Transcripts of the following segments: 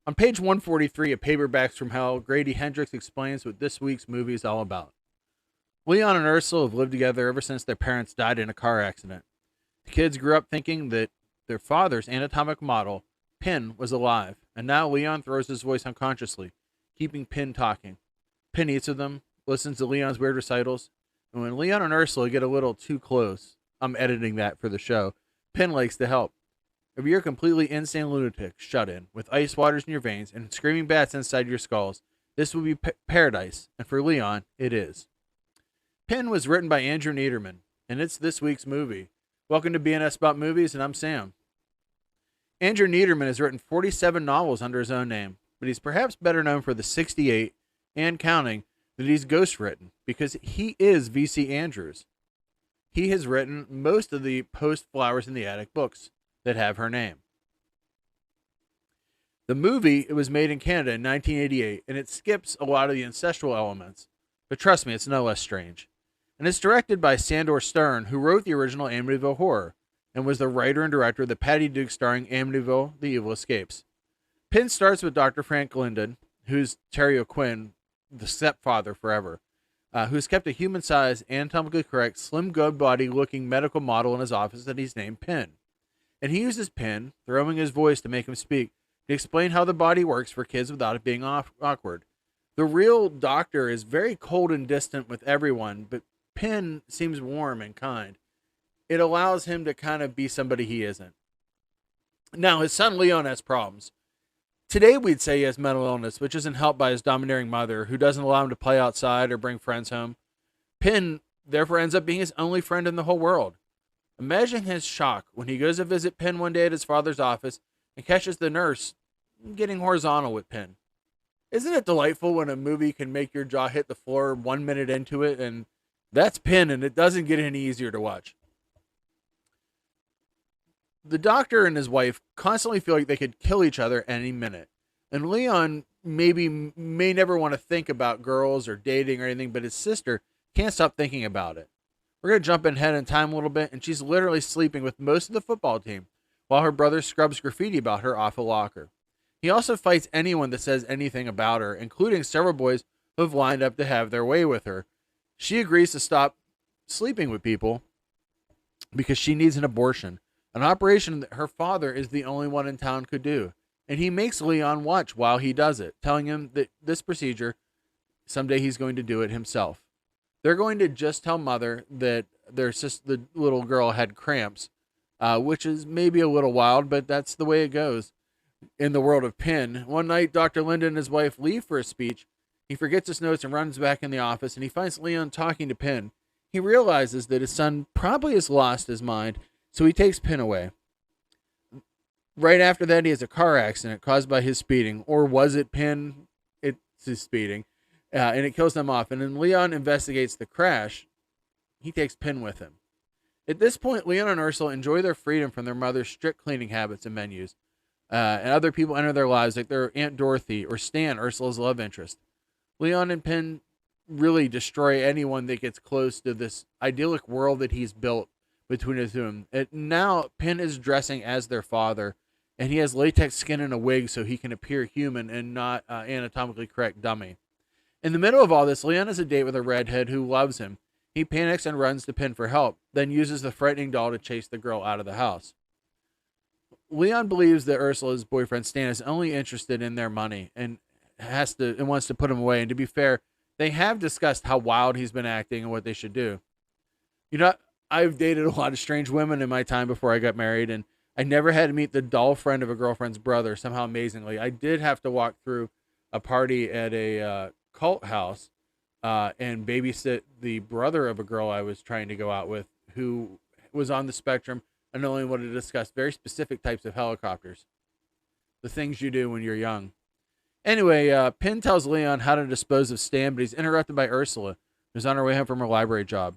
On page 143 of Paperbacks from Hell, Grady Hendrix explains what this week's movie is all about. Leon and Ursula have lived together ever since their parents died in a car accident. The kids grew up thinking that their father's anatomic model, Pin, was alive, and now Leon throws his voice unconsciously, keeping Pin talking. Pin eats with them, listens to Leon's weird recitals, and when Leon and Ursula get a little too close, I'm editing that for the show, Pin likes to help. If you're a completely insane lunatic shut in, with ice waters in your veins and screaming bats inside your skulls, this would be paradise, and for Leon, it is. Pin was written by Andrew Niederman, and it's this week's movie. Welcome to B&S About Movies, and I'm Sam. Andrew Niederman has written 47 novels under his own name, but he's perhaps better known for the 68, and counting, that he's ghostwritten, because he is V.C. Andrews. He has written most of the Post Flowers in the Attic books that have her name. The movie, it was made in Canada in 1988, and it skips a lot of the ancestral elements, but trust me, it's no less strange. And it's directed by Sandor Stern, who wrote the original Amityville Horror, and was the writer and director of the Patty Duke starring Amityville, The Evil Escapes. Pin starts with Dr. Frank Linden, who's Terry O'Quinn, the stepfather forever, who's kept a human-sized, anatomically correct, slim good-body-looking medical model in his office that he's named Pin. And he uses Pin, throwing his voice to make him speak, to explain how the body works for kids without it being awkward. The real doctor is very cold and distant with everyone, but Pin seems warm and kind. It allows him to kind of be somebody he isn't. Now, his son Leon has problems. Today, we'd say he has mental illness, which isn't helped by his domineering mother, who doesn't allow him to play outside or bring friends home. Pin, therefore, ends up being his only friend in the whole world. Imagine his shock when he goes to visit Pin one day at his father's office and catches the nurse getting horizontal with Pin. Isn't it delightful when a movie can make your jaw hit the floor 1 minute into it, and that's Pin, and it doesn't get any easier to watch. The doctor and his wife constantly feel like they could kill each other any minute. And Leon may never want to think about girls or dating or anything, but his sister can't stop thinking about it. We're going to jump ahead in time a little bit, and she's literally sleeping with most of the football team while her brother scrubs graffiti about her off a locker. He also fights anyone that says anything about her, including several boys who have lined up to have their way with her. She agrees to stop sleeping with people because she needs an abortion, an operation that her father is the only one in town could do. And he makes Leon watch while he does it, telling him that this procedure, someday he's going to do it himself. They're going to just tell mother that the little girl had cramps, which is maybe a little wild, but that's the way it goes in the world of Pin. One night, Dr. Linden and his wife leave for a speech. He forgets his notes and runs back in the office, and he finds Leon talking to Pin. He realizes that his son probably has lost his mind, so he takes Pin away. Right after that, he has a car accident caused by his speeding, or was it Pin? It's his speeding. And it kills them off. And then Leon investigates the crash. He takes Pin with him. At this point, Leon and Ursula enjoy their freedom from their mother's strict cleaning habits and menus. And other people enter their lives, like their Aunt Dorothy or Stan, Ursula's love interest. Leon and Pin really destroy anyone that gets close to this idyllic world that he's built between the two of them. Now, Pin is dressing as their father, and he has latex skin and a wig so he can appear human and not anatomically correct dummy. In the middle of all this, Leon has a date with a redhead who loves him. He panics and runs to Pin for help, then uses the frightening doll to chase the girl out of the house. Leon believes that Ursula's boyfriend Stan is only interested in their money and wants to put him away. And to be fair, they have discussed how wild he's been acting and what they should do. You know, I've dated a lot of strange women in my time before I got married, and I never had to meet the doll friend of a girlfriend's brother, somehow amazingly. I did have to walk through a party at a cult house and babysit the brother of a girl I was trying to go out with who was on the spectrum and only wanted to discuss very specific types of helicopters. The things you do when you're young. Anyway, Pin tells Leon how to dispose of Stan, but he's interrupted by Ursula, who's on her way home from her library job.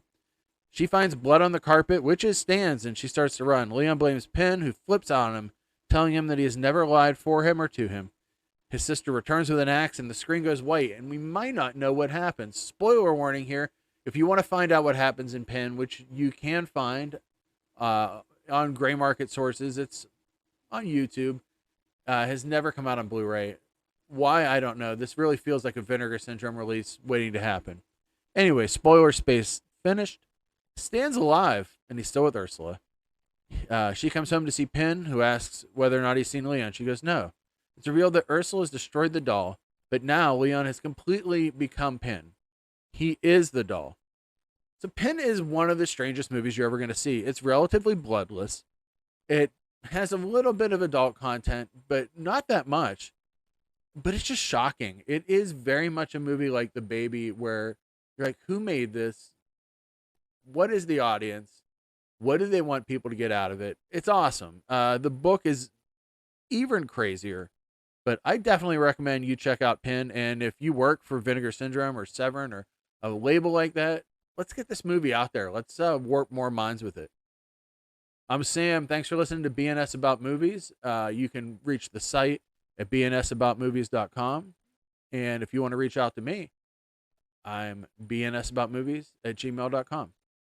She finds blood on the carpet, which is Stan's, and she starts to run. Leon blames Pin, who flips out on him, telling him that he has never lied for him or to him. His sister returns with an axe, and the screen goes white, and we might not know what happens. Spoiler warning here. If you want to find out what happens in Pin, which you can find on gray market sources, it's on YouTube. Has never come out on Blu-ray. Why, I don't know. This really feels like a Vinegar Syndrome release waiting to happen. Anyway, spoiler space finished. Stan's alive, and he's still with Ursula. She comes home to see Penn, who asks whether or not he's seen Leon. She goes, no. It's revealed that Ursula has destroyed the doll, but now Leon has completely become Penn. He is the doll. So Penn is one of the strangest movies you're ever going to see. It's relatively bloodless. It has a little bit of adult content, but not that much. But it's just shocking. It is very much a movie like The Baby, where you're like, who made this? What is the audience? What do they want people to get out of it? It's awesome. The book is even crazier, but I definitely recommend you check out Penn. And if you work for Vinegar Syndrome or Severin or a label like that, let's get this movie out there. Let's warp more minds with it. I'm Sam. Thanks for listening to B&S About Movies. You can reach the site at bnsaboutmovies.com. And if you want to reach out to me, I'm bnsaboutmovies@gmail.com.